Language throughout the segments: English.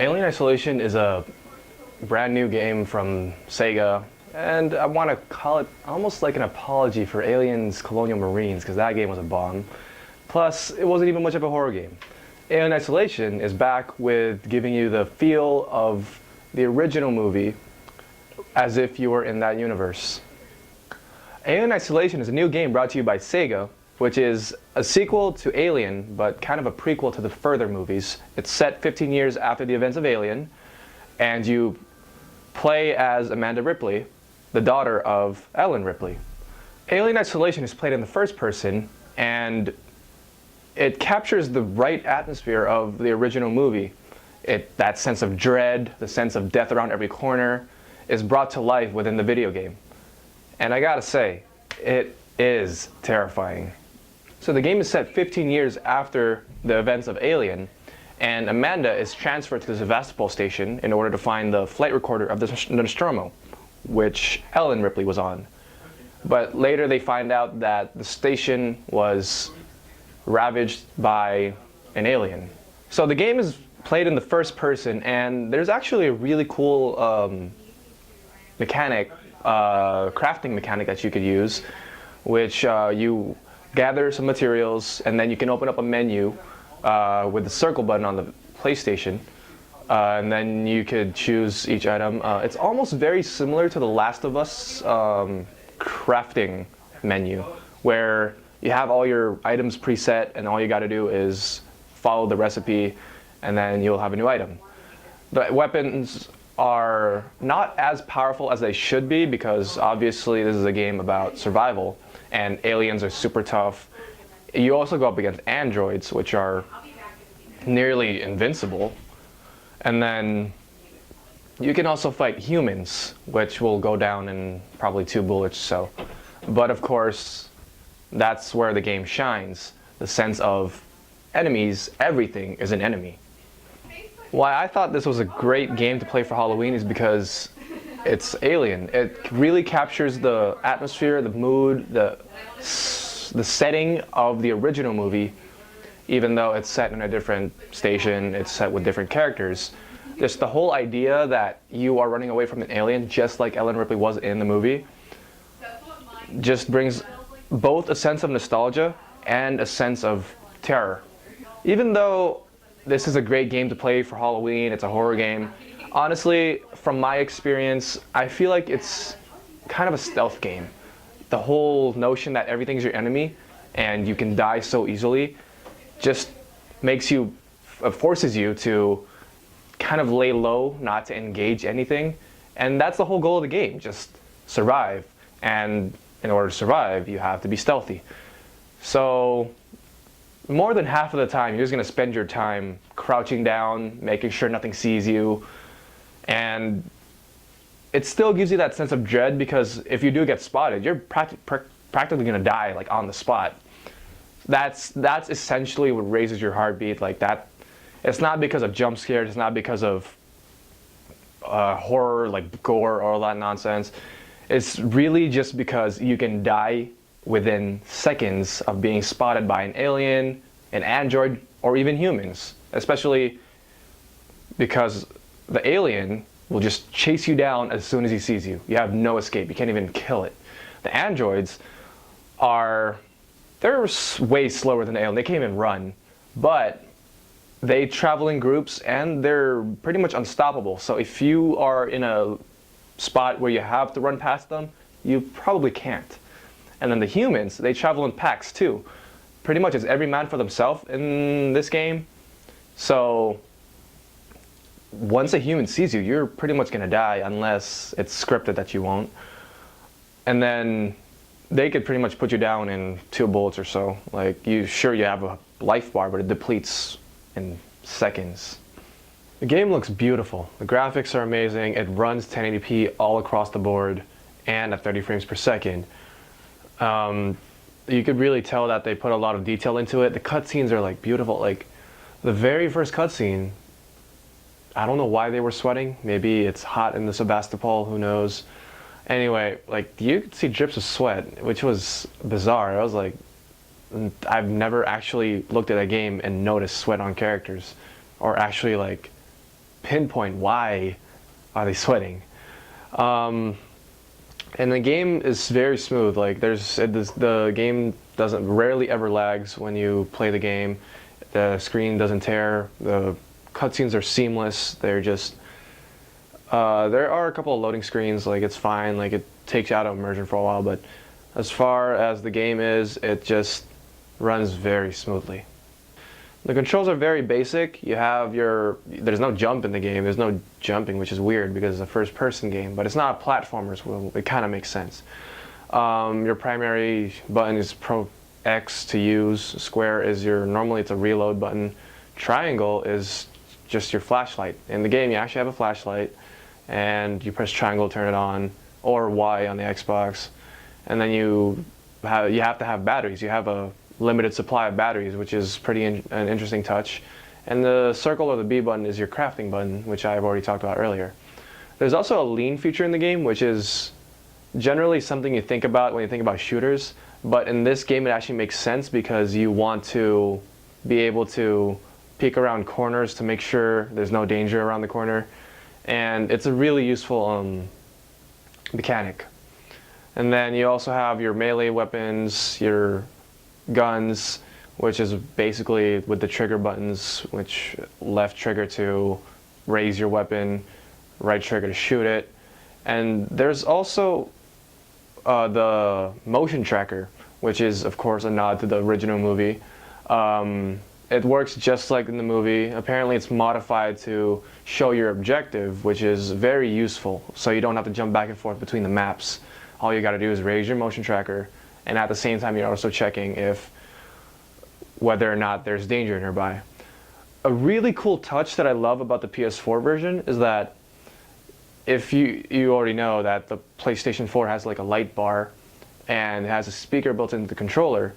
Alien Isolation is a brand new game from Sega, and I want to call it almost like an apology for Aliens Colonial Marines, because that game was a bomb. Plus, it wasn't even much of a horror game. Alien Isolation is back with giving you the feel of the original movie as if you were in that universe. Alien Isolation is a new game brought to you by Sega, which is a sequel to Alien, but kind of a prequel to the further movies. It's set 15 years after the events of Alien, and you play as Amanda Ripley, the daughter of Ellen Ripley. Alien Isolation is played in the first person, and it captures the right atmosphere of the original movie. That sense of dread, the sense of death around every corner, is brought to life within the video game. And I gotta say, it is terrifying. So the game is set 15 years after the events of Alien, and Amanda is transferred to the Sevastopol station in order to find the flight recorder of the Nostromo, which Ellen Ripley was on. But later they find out that the station was ravaged by an alien. So the game is played in the first person, and there's actually a really cool crafting mechanic that you could use, which you gather some materials, and then you can open up a menu with the circle button on the PlayStation, and then you could choose each item. It's almost very similar to the Last of Us crafting menu, where you have all your items preset, and all you got to do is follow the recipe, and then you'll have a new item. The weapons are not as powerful as they should be, because obviously this is a game about survival, and aliens are super tough. You also go up against androids, which are nearly invincible. And then you can also fight humans, which will go down in probably 2 bullets or so. But of course, that's where the game shines. The sense of enemies, everything is an enemy. Why I thought this was a great game to play for Halloween is because it's Alien. It really captures the atmosphere, the mood, the setting of the original movie, even though it's set in a different station, it's set with different characters. Just the whole idea that you are running away from an alien, just like Ellen Ripley was in the movie, just brings both a sense of nostalgia and a sense of terror. Even though this is a great game to play for Halloween, it's a horror game, honestly, from my experience, I feel like it's kind of a stealth game. The whole notion that everything's your enemy and you can die so easily just forces you to kind of lay low, not to engage anything. And that's the whole goal of the game, just survive. And in order to survive, you have to be stealthy. So more than half of the time, you're just going to spend your time crouching down, making sure nothing sees you. And it still gives you that sense of dread, because if you do get spotted, you're practically going to die like on the spot. That's essentially what raises your heartbeat like that. It's not because of jump scares, it's not because of horror like gore or all that nonsense. It's really just because you can die within seconds of being spotted by an alien, an android, or even humans. Especially because the alien will just chase you down as soon as he sees you. You have no escape. You can't even kill it. The androids they're way slower than the alien. They can't even run. But they travel in groups, and they're pretty much unstoppable. So if you are in a spot where you have to run past them, you probably can't. And then the humans, they travel in packs too. Pretty much it's every man for themselves in this game. So once a human sees you, you're pretty much going to die unless it's scripted that you won't. And then they could pretty much put you down in 2 bullets or so. Like, you have a life bar, but it depletes in seconds. The game looks beautiful. The graphics are amazing. It runs 1080p all across the board and at 30 frames per second. You could really tell that they put a lot of detail into it. The cutscenes are like beautiful. Like the very first cutscene, I don't know why they were sweating. Maybe it's hot in the Sevastopol, who knows. Anyway, like you could see drips of sweat, which was bizarre. I was like, I've never actually looked at a game and noticed sweat on characters, or actually like pinpoint why are they sweating. Um, and the game is very smooth. Like the game doesn't rarely ever lags when you play the game. The screen doesn't tear. The cutscenes are seamless. They're just there are a couple of loading screens. Like it's fine. Like it takes you out of immersion for a while, but as far as the game is, it just runs very smoothly. The controls are very basic. There's no jump in the game. There's no jumping, which is weird because it's a first-person game, but it's not a platformer, so it kind of makes sense. Your primary button is X to use. Square is normally it's a reload button. Triangle is just your flashlight. In the game, you actually have a flashlight, and you press triangle to turn it on, or Y on the Xbox, and then you have to have batteries. You have a limited supply of batteries, which is an interesting touch. And the circle or the B button is your crafting button, which I've already talked about earlier. There's also a lean feature in the game, which is generally something you think about when you think about shooters, but in this game it actually makes sense because you want to be able to peek around corners to make sure there's no danger around the corner, and it's a really useful mechanic. And then you also have your melee weapons, your guns, which is basically with the trigger buttons, which left trigger to raise your weapon, right trigger to shoot it. And there's also the motion tracker, which is of course a nod to the original movie. It works just like in the movie. Apparently it's modified to show your objective, which is very useful, so you don't have to jump back and forth between the maps. All you gotta do is raise your motion tracker, and at the same time you're also checking whether or not there's danger nearby. A really cool touch that I love about the PS4 version is that if you already know that the PlayStation 4 has like a light bar and it has a speaker built into the controller,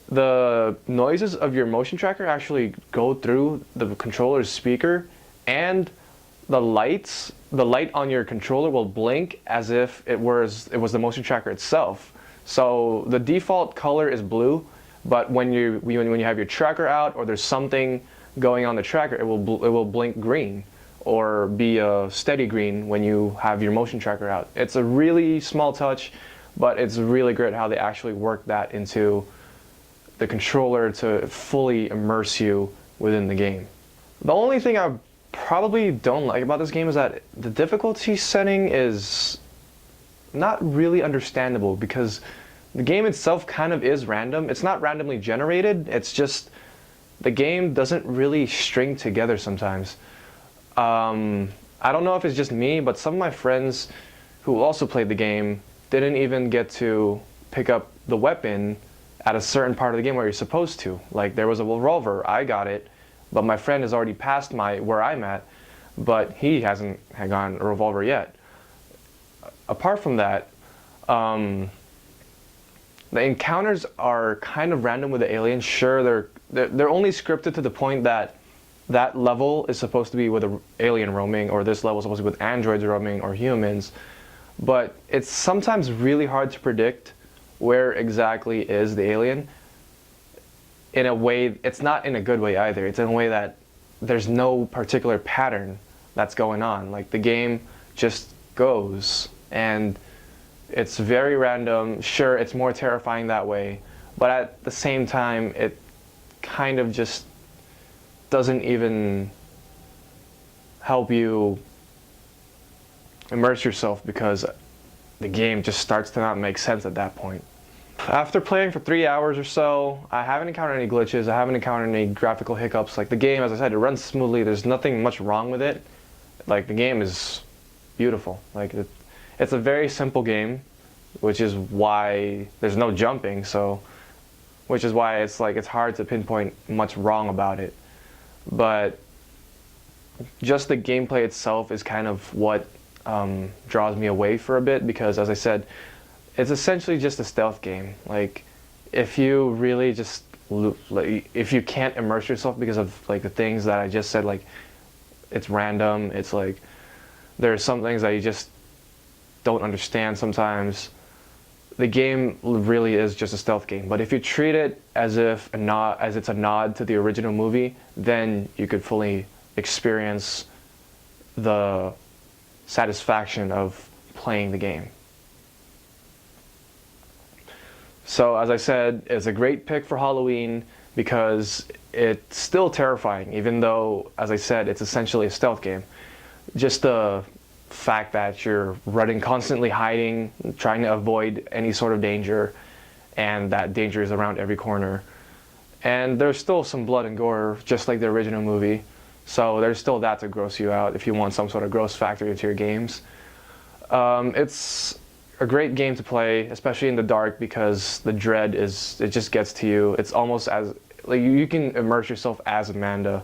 the noises of your motion tracker actually go through the controller's speaker, and the light on your controller will blink as if it was the motion tracker itself. So the default color is blue, but when you have your tracker out or there's something going on the tracker, it will blink green or be a steady green when you have your motion tracker out. It's a really small touch, but it's really great how they actually work that into the controller to fully immerse you within the game. The only thing I probably don't like about this game is that the difficulty setting is not really understandable because the game itself kind of is random. It's not randomly generated, it's just the game doesn't really string together sometimes. I don't know if it's just me, but some of my friends who also played the game didn't even get to pick up the weapon at a certain part of the game where you're supposed to. Like there was a revolver, I got it, but my friend has already passed where I'm at, but he hasn't gotten a revolver yet. Apart from that, the encounters are kind of random with the aliens. Sure, they're only scripted to the point that that level is supposed to be with an alien roaming, or this level is supposed to be with androids roaming or humans, but it's sometimes really hard to predict where exactly is the alien. In a way, it's not in a good way either. It's in a way that there's no particular pattern that's going on. Like the game just goes, and it's very random. Sure, it's more terrifying that way, but at the same time, it kind of just doesn't even help you immerse yourself because the game just starts to not make sense at that point. After playing for 3 hours or so, I haven't encountered any glitches, I haven't encountered any graphical hiccups. Like the game, as I said, it runs smoothly, there's nothing much wrong with it. Like the game is beautiful. Like it's a very simple game, which is why there's no jumping, which is why it's hard to pinpoint much wrong about it. But just the gameplay itself is kind of what draws me away for a bit, because as I said, it's essentially just a stealth game. Like if you really just if you can't immerse yourself because of like the things that I just said, like it's random, it's like there's some things that you just don't understand sometimes, the game really is just a stealth game. But if you treat it as it's a nod to the original movie, then you could fully experience the satisfaction of playing the game. So as I said, it's a great pick for Halloween because it's still terrifying, even though, as I said, it's essentially a stealth game. Just the fact that you're running, constantly hiding, trying to avoid any sort of danger, and that danger is around every corner. And there's still some blood and gore, just like the original movie. So there's still that to gross you out if you want some sort of gross factor into your games. It's a great game to play, especially in the dark, because the dread it just gets to you. It's almost as, like, you can immerse yourself as Amanda,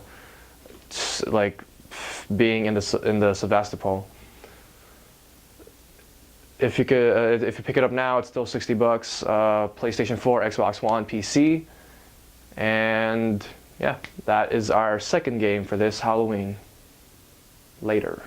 like being in the Sevastopol. If you pick it up now, it's still $60. PlayStation 4, Xbox One, PC. And yeah, that is our second game for this Halloween. Later.